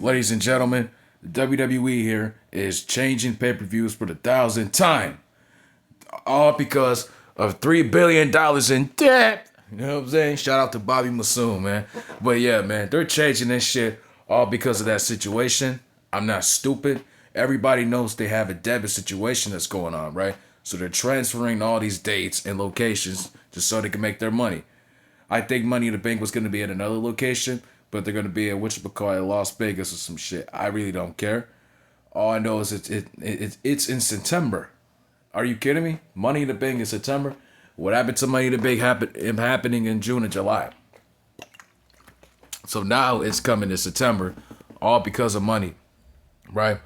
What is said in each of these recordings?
Ladies and gentlemen, the WWE here is changing pay-per-views for the thousandth time. All because of $3 billion in debt. You know what I'm saying? Shout out to Bobby Masoon, man. But yeah, man, they're changing this shit all because of that situation. I'm not stupid. Everybody knows they have a debit situation that's going on, right? So they're transferring all these dates and locations just so they can make their money. I think Money in the Bank was going to be at another location, but they're going to be at whatchamacallit, Las Vegas or some shit. I really don't care. All I know is it's in September. Are you kidding me? Money in the Bank in September? What happened to Money in the Bank happening in June and July? So now it's coming in September, all because of money, right?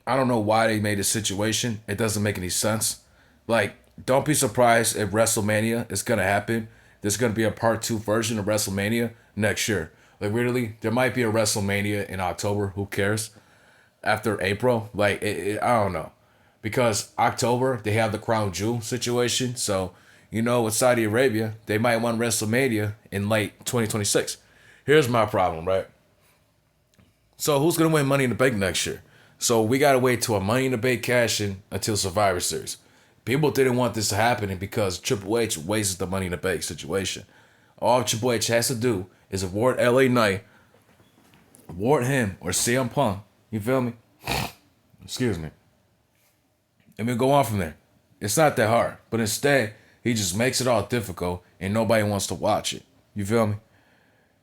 I don't know why they made this situation. It doesn't make any sense. Like, don't be surprised if WrestleMania is gonna happen. There's gonna be a part 2 version of WrestleMania next year. Like, literally, there might be a WrestleMania in October. Who cares? After April, like I don't know, because October they have the Crown Jewel situation. So with Saudi Arabia, they might want WrestleMania in late 2026. Here's my problem, right? So who's gonna win Money in the Bank next year? So we gotta wait till a Money in the Bank cash in until Survivor Series. People didn't want this to happen because Triple H wasted the Money in the Bank situation. All Triple H has to do is award LA Knight, award him or CM Punk. You feel me? Excuse me. And we go on from there. It's not that hard. But instead, he just makes it all difficult and nobody wants to watch it. You feel me?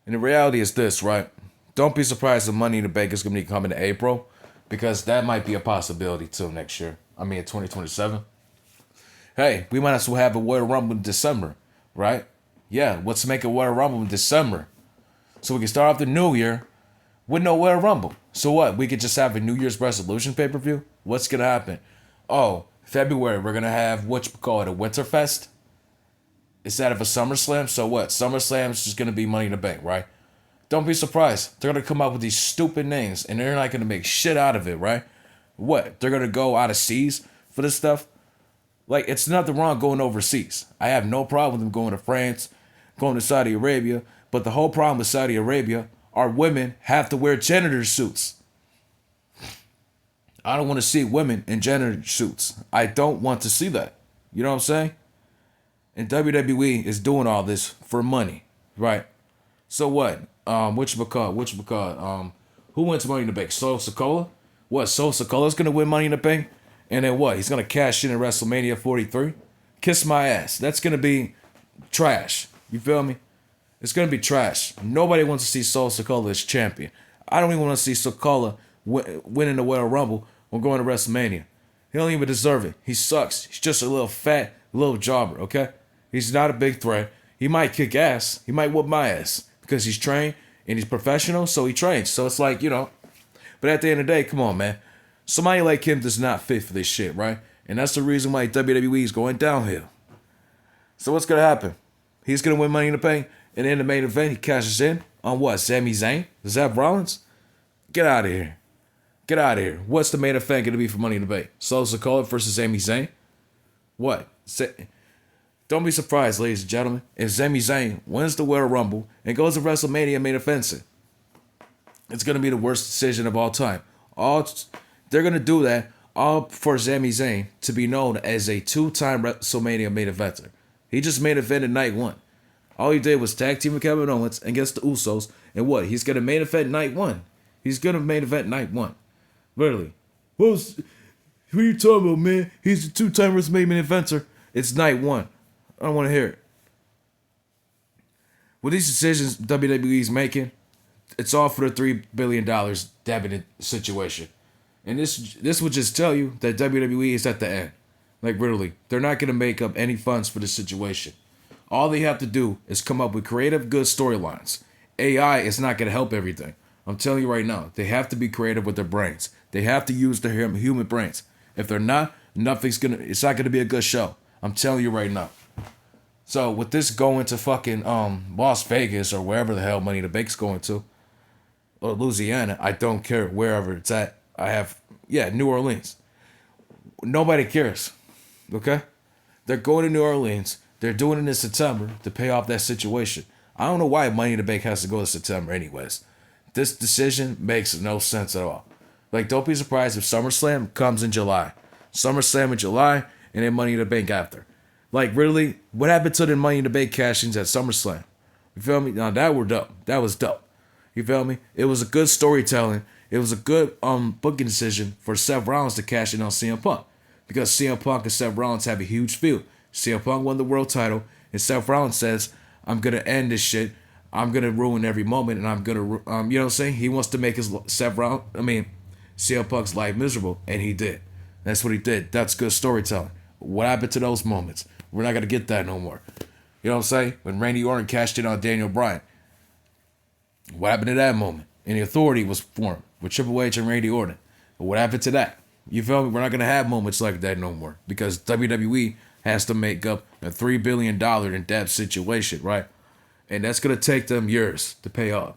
And the reality is this, right? Don't be surprised if Money in the Bank is going to be coming in April, because that might be a possibility too next year. I mean, 2027. Hey, we might as well have a Royal Rumble in December, right? Yeah, let's make a Royal Rumble in December. So we can start off the new year with no Royal Rumble. So what? We could just have a New Year's resolution pay-per-view? What's going to happen? Oh, February, we're going to have a Winterfest instead of a SummerSlam. So what? SummerSlam is just going to be Money in the Bank, right? Don't be surprised. They're going to come up with these stupid names and they're not going to make shit out of it, right? What? They're going to go out of seas for this stuff? Like, it's nothing wrong going overseas. I have no problem with them going to France, going to Saudi Arabia. But the whole problem with Saudi Arabia, our women have to wear janitor suits. I don't want to see women in janitor suits. I don't want to see that. You know what I'm saying? And WWE is doing all this for money, right? So what? Who wins Money in the Bank? Solo Sikoa? What? Solo Sikoa's gonna win Money in the Bank? And then what? He's gonna cash in at WrestleMania 43? Kiss my ass. That's gonna be trash. You feel me? It's gonna be trash. Nobody wants to see Solo Sikoa as champion. I don't even want to see Sikoa winning the Royal Rumble or going to WrestleMania. He don't even deserve it. He sucks. He's just a little fat little jobber. Okay? He's not a big threat. He might kick ass. He might whoop my ass because he's trained and he's professional, so he trains. So it's like, But at the end of the day, come on, man. Somebody like him does not fit for this shit, right? And that's the reason why WWE is going downhill. So what's gonna happen? He's gonna win Money in the Bank, and in the main event, he cashes in on what? Sami Zayn? Seth Rollins? Get out of here. Get out of here. What's the main event gonna be for Money in the Bank? Solo Sikoa versus Sami Zayn? What? Don't be surprised, ladies and gentlemen, if Sami Zayn wins the Royal Rumble and goes to WrestleMania main eventing. It's gonna be the worst decision of all time. They're gonna do that all for Sami Zayn to be known as a 2-time WrestleMania main eventer. He just main evented night 1. All he did was tag team with Kevin Owens against the Usos, and what? He's gonna main event night 1. He's gonna main event night 1. Literally. Who are you talking about, man? He's a 2-time WrestleMania main eventer. It's night 1. I don't want to hear it. With these decisions WWE's making, it's all for the $3 billion debited situation. And this would just tell you that WWE is at the end. Like, literally, they're not going to make up any funds for this situation. All they have to do is come up with creative, good storylines. AI is not going to help everything. I'm telling you right now, they have to be creative with their brains. They have to use their human brains. If they're not, it's not going to be a good show. I'm telling you right now. So with this going to fucking Las Vegas or wherever the hell Money in the Bank's going to, or Louisiana, I don't care wherever it's at. New Orleans. Nobody cares. Okay? They're going to New Orleans. They're doing it in September to pay off that situation. I don't know why Money in the Bank has to go to September anyways. this decision makes no sense at all. Like, don't be surprised if SummerSlam comes in July. SummerSlam in July, and then Money in the Bank after. Like, really, what happened to the Money in the Bank cashings at SummerSlam? You feel me? Now, that were dope. That was dope. You feel me? It was a good storytelling. It was a good booking decision for Seth Rollins to cash in on CM Punk. Because CM Punk and Seth Rollins have a huge feud. CM Punk won the world title, and Seth Rollins says, I'm going to end this shit. I'm going to ruin every moment, and I'm going to, you know what I'm saying? He wants to make CM Punk's life miserable, and he did. That's what he did. That's good storytelling. What happened to those moments? We're not going to get that no more. You know what I'm saying? When Randy Orton cashed in on Daniel Bryan, what happened to that moment? And the Authority was formed with Triple H and Randy Orton. But what happened to that? You feel me? We're not going to have moments like that no more because WWE has to make up a $3 billion in debt situation, right? And that's going to take them years to pay off.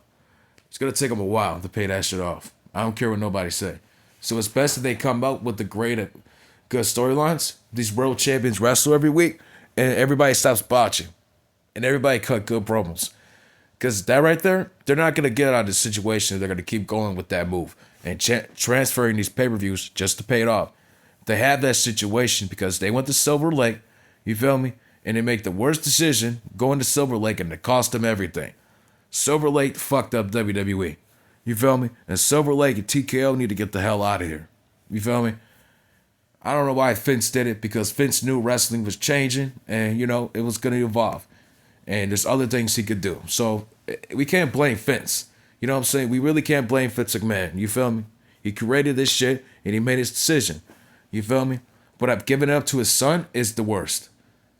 It's going to take them a while to pay that shit off. I don't care what nobody say. So it's best that they come up with the good storylines. These world champions wrestle every week and everybody stops botching. And everybody cut good promos. Because that right there, they're not going to get out of the situation. They're going to keep going with that move and transferring these pay-per-views just to pay it off. They have that situation because they went to Silver Lake, you feel me? And they make the worst decision going to Silver Lake and it cost them everything. Silver Lake fucked up WWE. You feel me? And Silver Lake and TKO need to get the hell out of here. You feel me? I don't know why Vince did it because Vince knew wrestling was changing and, you know, it was going to evolve. And there's other things he could do. So we can't blame Vince. You know what I'm saying? We really can't blame Vince McMahon. You feel me? He created this shit and he made his decision. You feel me? But I've given it up to his son is the worst.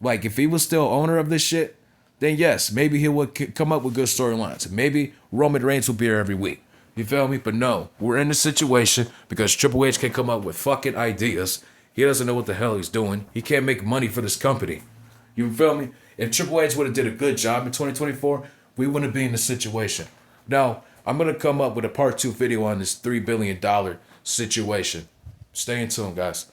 Like, if he was still owner of this shit, then yes, maybe he would come up with good storylines. Maybe Roman Reigns will be here every week. You feel me? But no, we're in this situation because Triple H can come up with fucking ideas. He doesn't know what the hell he's doing. He can't make money for this company. You feel me? If Triple H would have did a good job in 2024, we wouldn't be in this situation. Now, I'm going to come up with a part 2 video on this $3 billion situation. Stay in tune, guys.